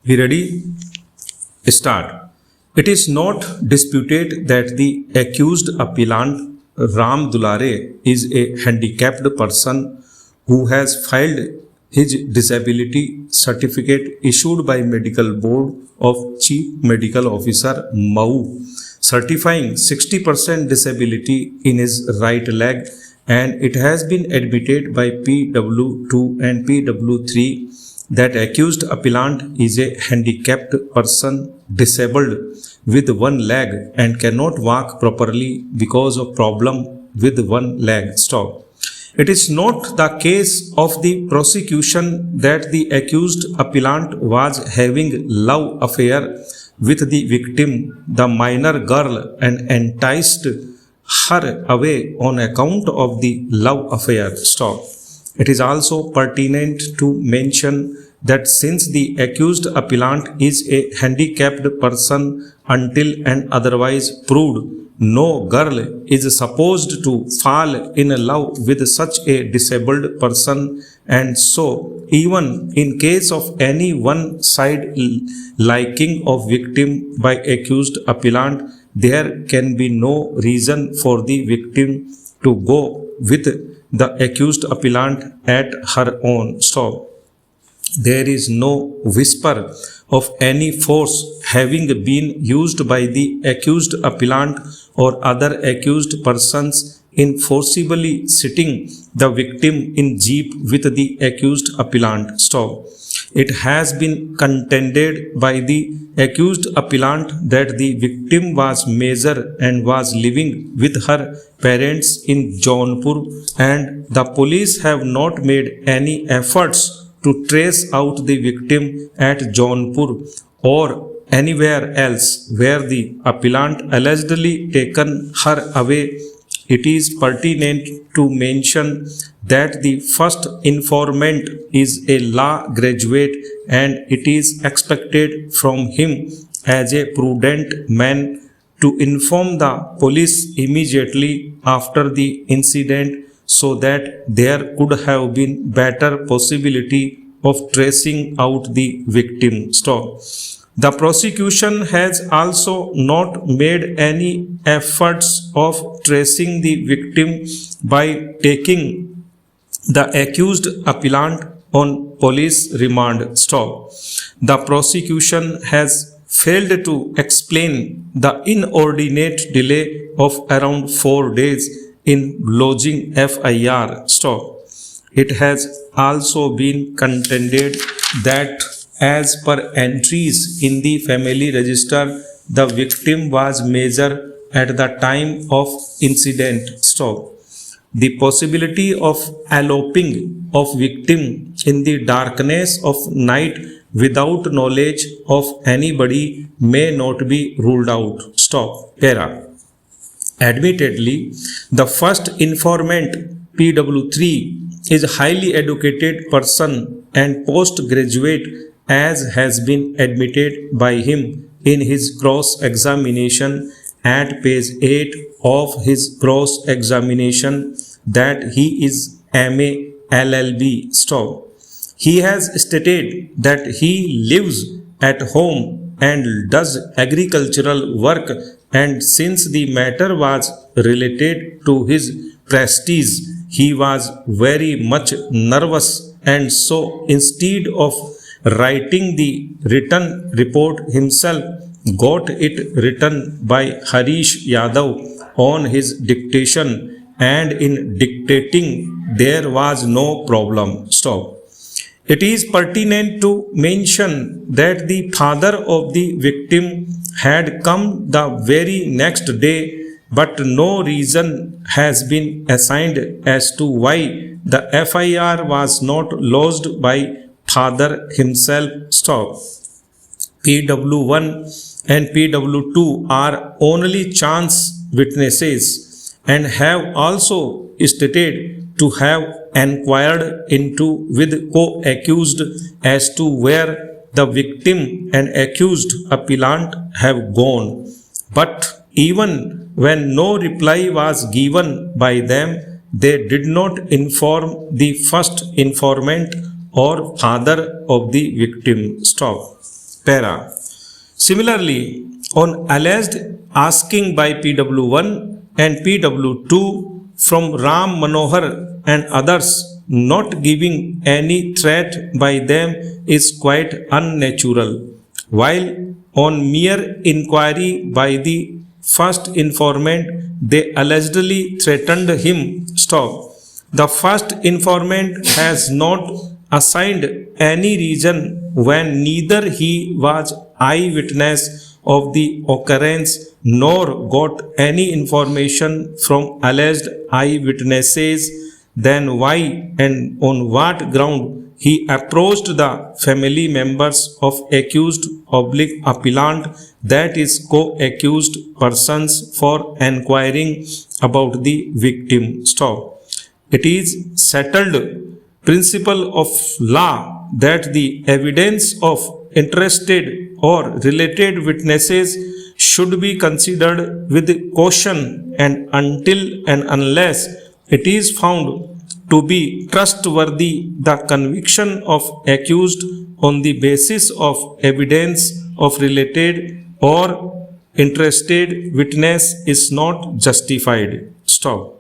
Be ready? Start. It is not disputed that the accused appellant Ram Dulare is a handicapped person who has filed his disability certificate issued by Medical Board of Chief Medical Officer MAU, certifying 60% disability in his right leg, and it has been admitted by PW2 and PW3 that accused appellant is a handicapped person disabled with one leg and cannot walk properly because of problem with one leg. Stop. It is not the case of the prosecution that the accused appellant was having love affair with the victim, the minor girl, and enticed her away on account of the love affair. Stop. It is also pertinent to mention that since the accused appellant is a handicapped person until and otherwise proved, no girl is supposed to fall in love with such a disabled person, and so even in case of any one side liking of victim by accused appellant, there can be no reason for the victim to go with the accused appellant at her own stop. There is no whisper of any force having been used by the accused appellant or other accused persons in forcibly sitting the victim in jeep with the accused appellant. Stop. It has been contended by the accused appellant that the victim was major and was living with her parents in Jaunpur, and the police have not made any efforts to trace out the victim at Jaunpur or anywhere else where the appellant allegedly taken her away. It is pertinent to mention that the first informant is a law graduate, and it is expected from him as a prudent man to inform the police immediately after the incident, so that there could have been better possibility of tracing out the victim. Stop. The prosecution has also not made any efforts of tracing the victim by taking the accused appellant on police remand. Stop. The prosecution has failed to explain the inordinate delay of around 4 days in lodging FIR. Stop. It has also been contended that as per entries in the family register, the victim was major at the time of incident. Stop. The possibility of eloping of victim in the darkness of night without knowledge of anybody may not be ruled out. Stop. Para. Admittedly, the first informant PW3 is a highly educated person and postgraduate, as has been admitted by him in his cross-examination at page 8 of his cross-examination that he is MA LLB. Stop. He has stated that he lives at home and does agricultural work, and since the matter was related to his prestige, he was very much nervous, and so instead of writing the written report himself, got it written by Harish Yadav on his dictation, and in dictating there was no problem. Stop. It is pertinent to mention that the father of the victim had come the very next day, but no reason has been assigned as to why the FIR was not lodged by father himself. Stop. PW1 and PW2 are only chance witnesses and have also stated to have inquired into with co-accused as to where the victim and accused appellant have gone. But even when no reply was given by them, they did not inform the first informant or father of the victim. Stop. para. Similarly, on alleged asking by PW1 and PW2 from Ram Manohar and others, not giving any threat by them is quite unnatural, while on mere inquiry by the first informant they allegedly threatened him. Stop. The first informant has not assigned any reason when neither he was eyewitness of the occurrence nor got any information from alleged eyewitnesses. Then why and on what ground he approached the family members of accused / appellant, that is co-accused persons, for enquiring about the victim. Stop. It is settled principle of law that the evidence of interested or related witnesses should be considered with caution, and until and unless it is found to be trustworthy, the conviction of accused on the basis of evidence of related or interested witness is not justified. Stop.